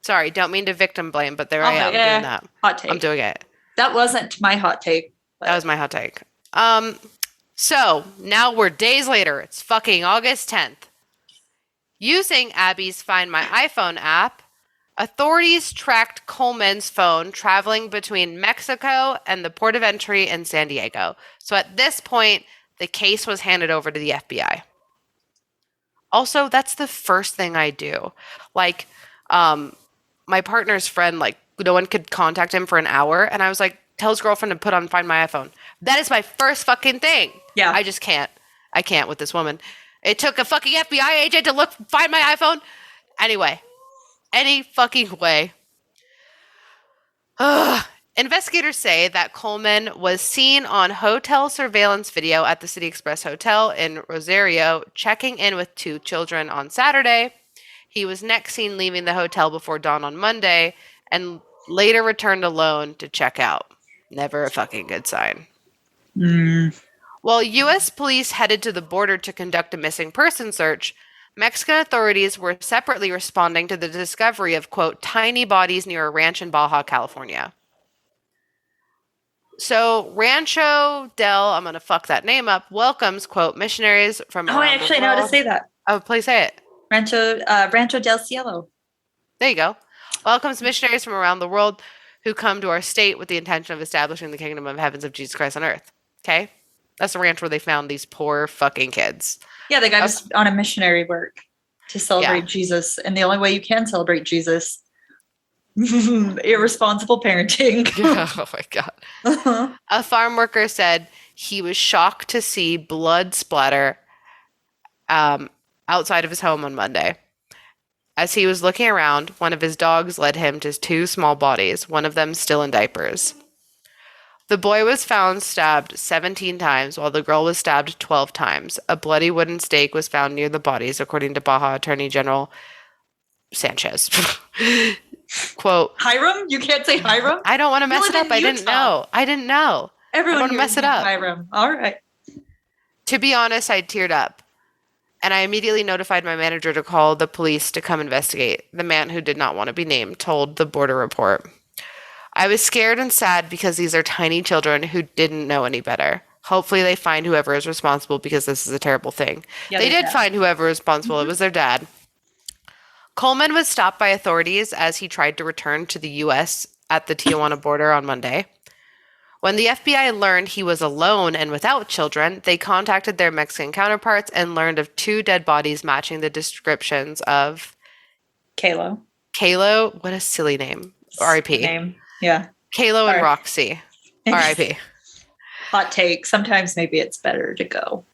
Sorry, don't mean to victim blame, but there I am doing that. Hot take. I'm doing it. That wasn't my hot take. That was my hot take. So now we're days later. It's fucking August 10th. Using Abby's Find My iPhone app, authorities tracked Coleman's phone traveling between Mexico and the port of entry in San Diego. So at this point, the case was handed over to the FBI. Also, that's the first thing I do. Like, my partner's friend, like, no one could contact him for an hour. And I was like, tell his girlfriend to put on Find My iPhone. That is my first fucking thing. Yeah. I just can't. I can't with this woman. It took a fucking FBI agent to find my iPhone. Anyway, any fucking way. Investigators say that Coleman was seen on hotel surveillance video at the City Express Hotel in Rosario, checking in with 2 children on Saturday. He was next seen leaving the hotel before dawn on Monday and later returned alone to check out. Never a fucking good sign. While U.S. police headed to the border to conduct a missing person search, Mexican authorities were separately responding to the discovery of, quote, tiny bodies near a ranch in Baja, California. So Rancho del, I'm going to fuck that name up, welcomes, quote, missionaries from around I actually know how to say that. Oh, please say it. Rancho del Cielo. There you go. Welcomes missionaries from around the world who come to our state with the intention of establishing the kingdom of heavens of Jesus Christ on earth. Okay? That's the ranch where they found these poor fucking kids. Yeah, the guy was on a missionary work to celebrate Jesus. And the only way you can celebrate Jesus, irresponsible parenting. Oh my God. A farm worker said he was shocked to see blood splatter outside of his home on Monday. As he was looking around, one of his dogs led him to 2 small bodies, one of them still in diapers. The boy was found stabbed 17 times, while the girl was stabbed 12 times. A bloody wooden stake was found near the bodies, according to Baja Attorney General Sanchez. Quote, Hiram? You can't say Hiram? I don't want to mess it up. I didn't know. Everyone want to mess it up. Hiram. All right. To be honest, I teared up. And I immediately notified my manager to call the police to come investigate. The man, who did not want to be named, told the Border Report. I was scared and sad because these are tiny children who didn't know any better. Hopefully they find whoever is responsible, because this is a terrible thing. Yeah, they did find whoever was responsible. Mm-hmm. It was their dad. Coleman was stopped by authorities as he tried to return to the U.S. at the Tijuana border on Monday. When the FBI learned he was alone and without children, they contacted their Mexican counterparts and learned of 2 dead bodies matching the descriptions of Kalo. What a silly name. R.I.P. Name. Yeah. Kalo and Roxy. R.I.P. Hot take. Sometimes maybe it's better to go.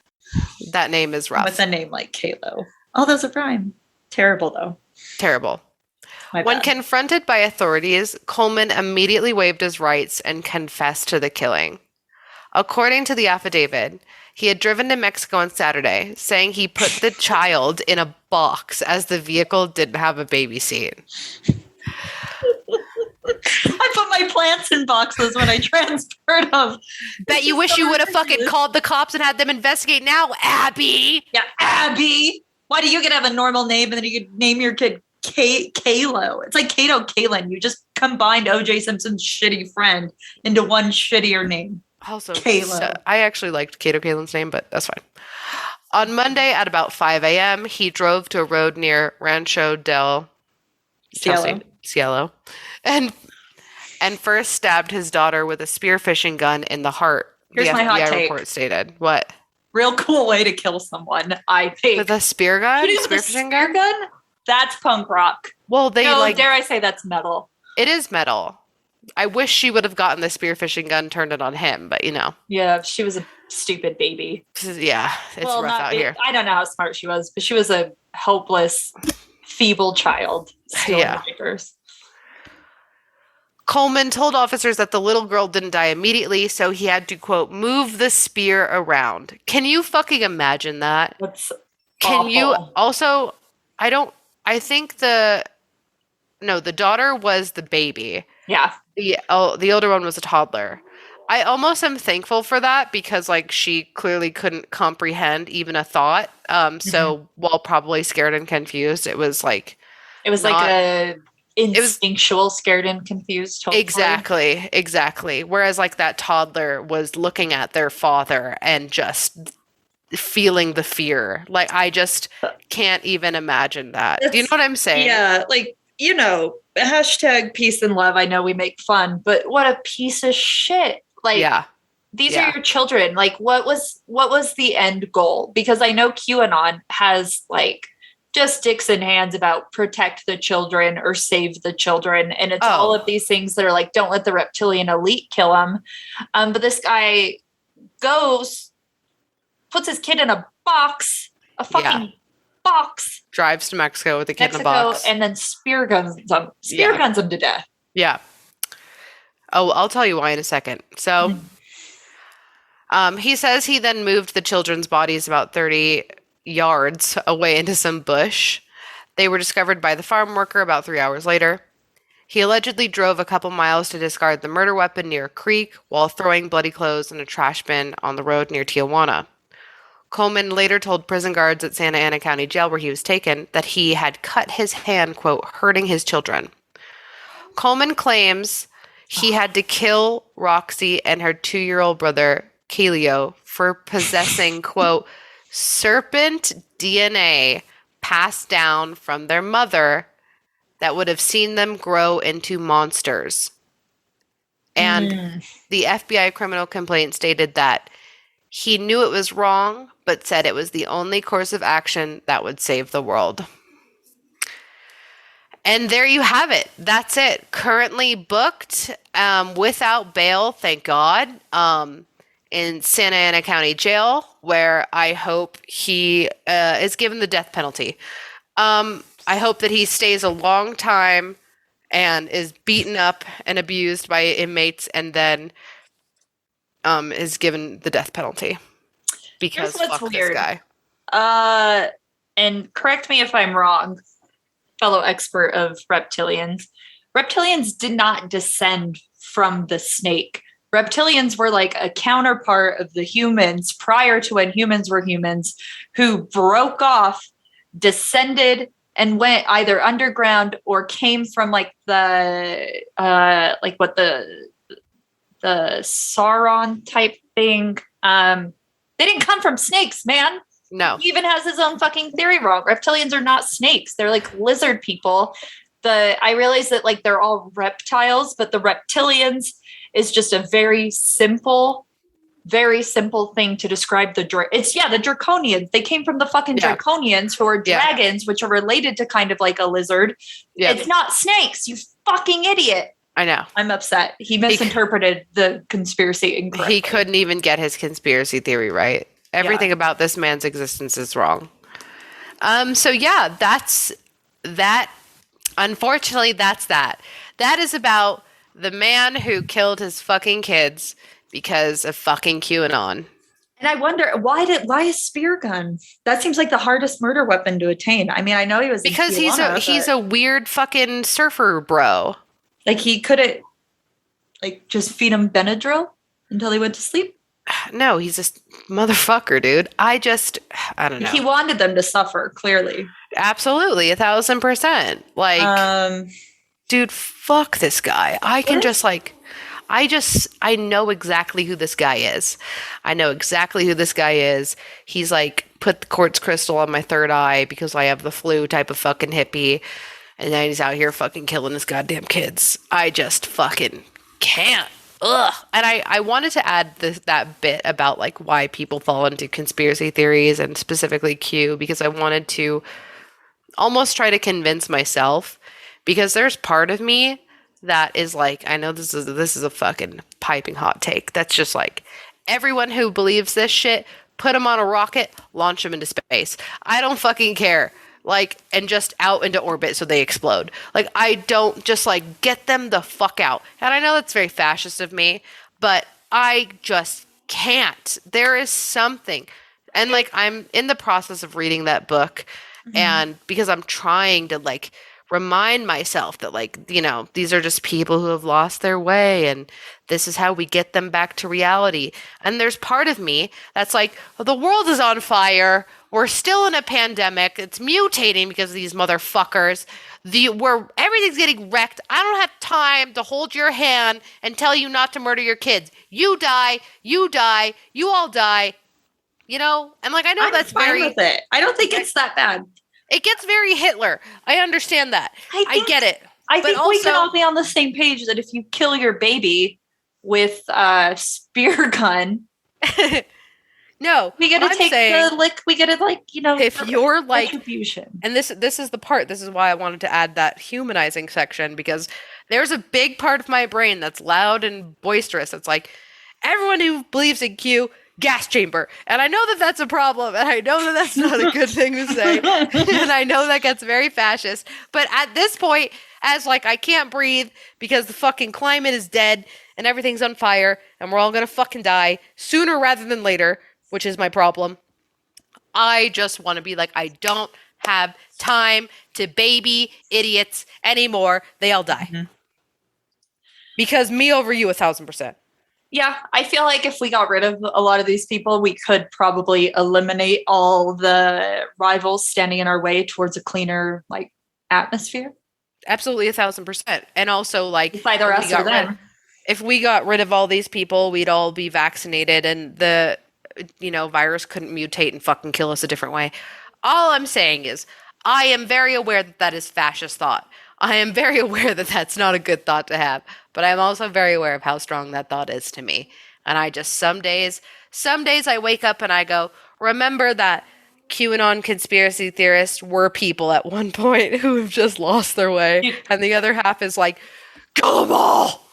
That name is rough. With a name like Kalo. Oh, those are prime. Terrible, though. Terrible. When confronted by authorities, Coleman immediately waived his rights and confessed to the killing. According to the affidavit, he had driven to Mexico on Saturday, saying he put the child in a box as the vehicle didn't have a baby seat. I put my plants in boxes when I transferred them. Bet you wish you would have fucking called the cops and had them investigate now, Abby. Yeah, Abby. Why do you get to have a normal name and then you could name your kid Kalo? It's like Kato Kalin. You just combined O.J. Simpson's shitty friend into one shittier name. Also, I actually liked Kato Kalin's name, but that's fine. On Monday at about 5 a.m., he drove to a road near Rancho del Cielo and first stabbed his daughter with a spearfishing gun in the heart. Here's my hot take. Report stated. What? Real cool way to kill someone, I think. With a spear gun? Spearfishing gun? That's punk rock. Well, dare I say that's metal. It is metal. I wish she would have gotten the spearfishing gun, turned it on him, but Yeah, she was a stupid baby. Yeah, it's rough out here. I don't know how smart she was, but she was a helpless, feeble child. Yeah. Coleman told officers that the little girl didn't die immediately, so he had to, quote, move the spear around. Can you fucking imagine that? That's Can awful. you also, the daughter was the baby. Yeah. The older one was a toddler. I almost am thankful for that because she clearly couldn't comprehend even a thought. So while probably scared and confused, it was like a instinctual scared and confused. Hopefully. Exactly. Whereas that toddler was looking at their father and just feeling the fear. I just can't even imagine that. Do you know what I'm saying? Yeah. Hashtag peace and love. I know we make fun, but what a piece of shit. These are your children. What was the end goal? Because I know QAnon has just dicks in hands about protect the children or save the children. And it's all of these things that are don't let the reptilian elite kill them. But this guy puts his kid in a box, box. Drives to Mexico with the kid in a box. And then spear guns him to death. Yeah. Oh, I'll tell you why in a second. So he says he then moved the children's bodies about 30 yards away into some bush. They were discovered by the farm worker about 3 hours later. He allegedly drove a couple miles to discard the murder weapon near a creek while throwing bloody clothes in a trash bin on the road near Tijuana. Coleman later told prison guards at Santa Ana County Jail where he was taken that he had cut his hand, quote, hurting his children. Coleman claims he had to kill Roxy and her 2-year-old brother, Kaleo, for possessing, quote, serpent DNA passed down from their mother that would have seen them grow into monsters. And the FBI criminal complaint stated that he knew it was wrong, but said it was the only course of action that would save the world. And there you have it. That's it. Currently booked without bail, thank God, in Santa Ana County Jail, where I hope he is given the death penalty. I hope that he stays a long time and is beaten up and abused by inmates and then is given the death penalty. Because fuck this guy. And correct me if I'm wrong, fellow expert of reptilians. Reptilians did not descend from the snake. Reptilians were a counterpart of the humans prior to when humans were humans who broke off, descended, and went either underground or came from the Sauron type thing. They didn't come from snakes, man. No. He even has his own fucking theory wrong. Reptilians are not snakes. They're lizard people. I realize that they're all reptiles, but the reptilians is just a very simple thing to describe the draconians. They came from the fucking draconians who are dragons, which are related to kind of like a lizard. Yeah. It's not snakes, you fucking idiot. I know. I'm upset. He misinterpreted the conspiracy incorrectly. He couldn't even get his conspiracy theory right. Everything about this man's existence is wrong. So yeah, that's that. Unfortunately, that's that. That is about the man who killed his fucking kids because of fucking QAnon. And I wonder why a spear gun? That seems like the hardest murder weapon to attain. I mean, I know he was because he's a weird fucking surfer bro. Like he couldn't like just feed him Benadryl until he went to sleep? No, he's this motherfucker, dude. I don't know. He wanted them to suffer, clearly. Absolutely, 1,000%. Like, dude, fuck this guy. I know exactly who this guy is. I know exactly who this guy is. He's like, put the quartz crystal on my third eye because I have the flu type of fucking hippie. And then he's out here fucking killing his goddamn kids. I just fucking can't. Ugh. And I wanted to add that bit about like why people fall into conspiracy theories and specifically Q, because I wanted to almost try to convince myself, because there's part of me that is like, I know this is a fucking piping hot take. That's just like, everyone who believes this shit, put them on a rocket, launch them into space. I don't fucking care. Like, and just out into orbit so they explode. Like, I don't, just like, get them the fuck out. And I know that's very fascist of me, but I just can't. There is something. And like, I'm in the process of reading that book, and because I'm trying to like remind myself that like, you know, these are just people who have lost their way, and this is how we get them back to reality. And there's part of me that's like, well, the world is on fire. We're still in a pandemic. It's mutating because of these motherfuckers. Where everything's getting wrecked. I don't have time to hold your hand and tell you not to murder your kids. You die, you all die. You know? And like, I know that's fine very with it. I don't think it's that bad. It gets very Hitler. I understand that. I get it. I think we can all be on the same page that if you kill your baby with a spear gun, no, we get to take the lick. We get to like, you know, if you're like, retribution. And this is the part. This is why I wanted to add that humanizing section, because there's a big part of my brain that's loud and boisterous. It's like, everyone who believes in Q, gas chamber. And I know that that's a problem, and I know that that's not a good thing to say, and I know that gets very fascist, but at this point, as like, I can't breathe because the fucking climate is dead and everything's on fire and we're all gonna fucking die sooner rather than later, which is my problem. I just want to be like, I don't have time to baby idiots anymore. They all die. Because me over you 1,000%. Yeah, I feel like if we got rid of a lot of these people, we could probably eliminate all the rivals standing in our way towards a cleaner like atmosphere. Absolutely 1,000%. And also like, it's either us or them. If we got rid of all these people, we'd all be vaccinated and the, you know, virus couldn't mutate and fucking kill us a different way. All I'm saying is, I am very aware that that is fascist thought. I am very aware that that's not a good thought to have, but I'm also very aware of how strong that thought is to me. And I just, some days I wake up and I go, remember that QAnon conspiracy theorists were people at one point who have just lost their way. And the other half is like, kill them all.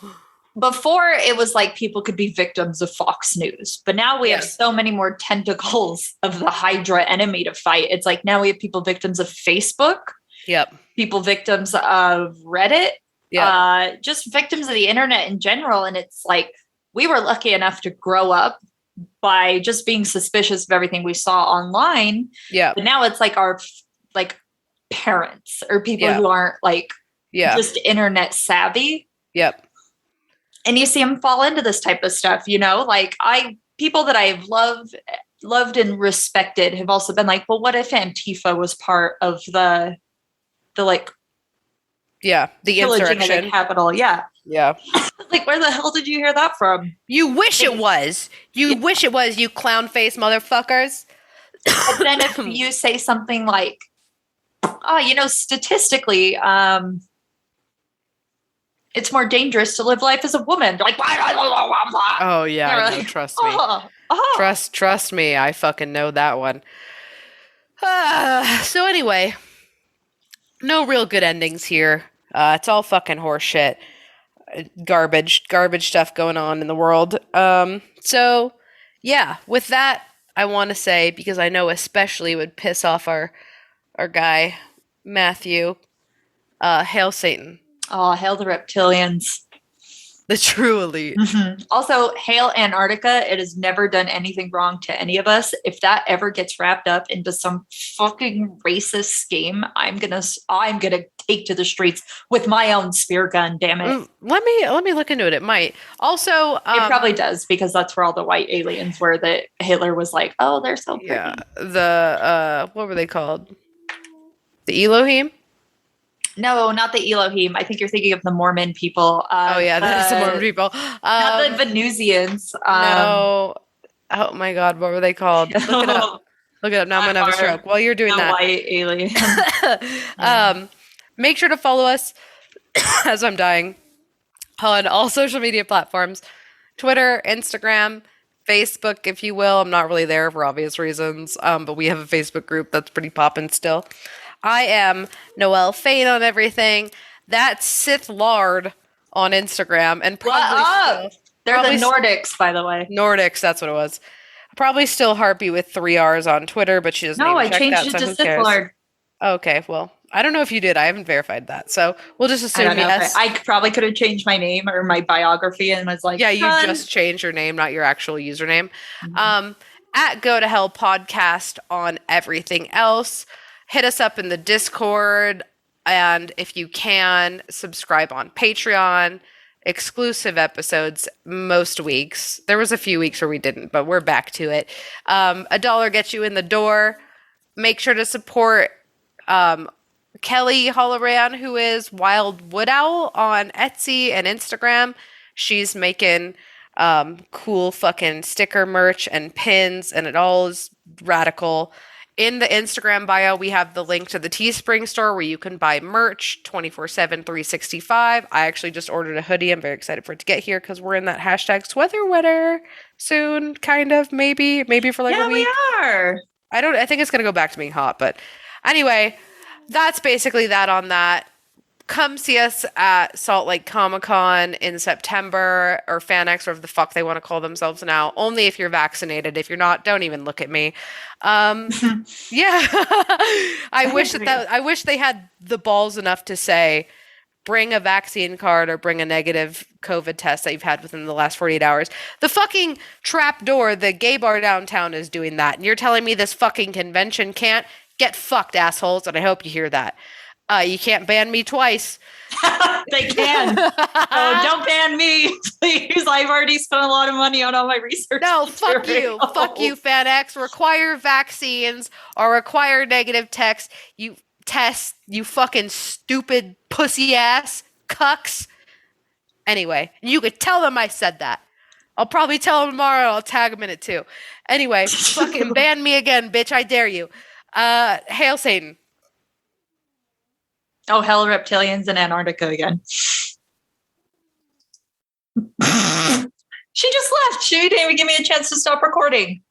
Before, it was like people could be victims of Fox News, but now we have so many more tentacles of the Hydra enemy to fight. It's like now we have people victims of Facebook. Yep. People victims of Reddit. Just victims of the internet in general. And it's like, we were lucky enough to grow up by just being suspicious of everything we saw online. Yeah. But now it's like our like parents or people who aren't like just internet savvy. Yep. And you see them fall into this type of stuff, you know, like people that I've loved and respected have also been like, well, what if Antifa was part of the like, the insurrection of the Capitol? Yeah. Like, where the hell did you hear that from? You wish it was. You wish it was, you clown face motherfuckers. But then if you say something like, oh, you know, statistically, it's more dangerous to live life as a woman. Like, oh yeah, like, trust me. Trust me. I fucking know that one. So anyway, no real good endings here. It's all fucking horseshit. Garbage stuff going on in the world. So yeah, with that, I want to say, because I know especially would piss off our guy, Matthew, hail Satan. Oh, hail the reptilians. The true elite. Mm-hmm. Also, hail Antarctica. It has never done anything wrong to any of us. If that ever gets wrapped up into some fucking racist scheme, I'm gonna take to the streets with my own spear gun. Damn it. Let me look into it. It might also. It probably does, because that's where all the white aliens were. That Hitler was like, "Oh, they're so pretty." Yeah. The what were they called? The Elohim. No, not the Elohim. I think you're thinking of the Mormon people. That is the Mormon people. Not the Venusians. No. Oh my God, what were they called? Look it up. Look it up. Now I'm gonna have a stroke while you're doing that. White alien. Make sure to follow us as I'm dying on all social media platforms: Twitter, Instagram, Facebook, if you will. I'm not really there for obvious reasons, but we have a Facebook group that's pretty poppin' still. I am Noelle Fane on everything. That's Sith Lard on Instagram, and probably they're the Nordics, by the way. Nordics, that's what it was. Probably still Harpy with 3 R's on Twitter, but she doesn't. No, even I check changed that, it to Sith Lard. Okay, well, I don't know if you did. I haven't verified that, so we'll just assume yes. I probably could have changed my name or my biography and was like, yeah, you just changed your name, not your actual username. Mm-hmm. At Go to Hell Podcast on everything else. Hit us up in the Discord, and if you can, subscribe on Patreon. Exclusive episodes most weeks. There was a few weeks where we didn't, but we're back to it. $1 gets you in the door. Make sure to support Kelly Holloran, who is Wild Wood Owl on Etsy and Instagram. She's making cool fucking sticker merch and pins, and it all is radical. In the Instagram bio, we have the link to the Teespring store where you can buy merch 24/7, 365. I actually just ordered a hoodie. I'm very excited for it to get here because we're in that hashtag sweater soon, kind of, maybe for like a week. Yeah, we are. I think it's going to go back to being hot, but anyway, that's basically that on that. Come see us at Salt Lake Comic-Con in September, or FanX, or whatever the fuck they want to call themselves now. Only if you're vaccinated. If you're not, don't even look at me. Yeah. I wish they had the balls enough to say, bring a vaccine card or bring a negative COVID test that you've had within the last 48 hours. The fucking Trapdoor, the gay bar downtown, is doing that. And you're telling me this fucking convention can't? Get fucked, assholes, and I hope you hear that. You can't ban me twice. They can. Oh, don't ban me, please. I've already spent a lot of money on all my research. No, fuck you. Fuck you, FanX. Require vaccines or require negative tests. You fucking stupid pussy ass cucks. Anyway, you could tell them I said that. I'll probably tell them tomorrow. I'll tag them in it too. Anyway, fucking ban me again, bitch. I dare you. Hail Satan. Oh, hell, reptilians in Antarctica again. She just left. She didn't even give me a chance to stop recording.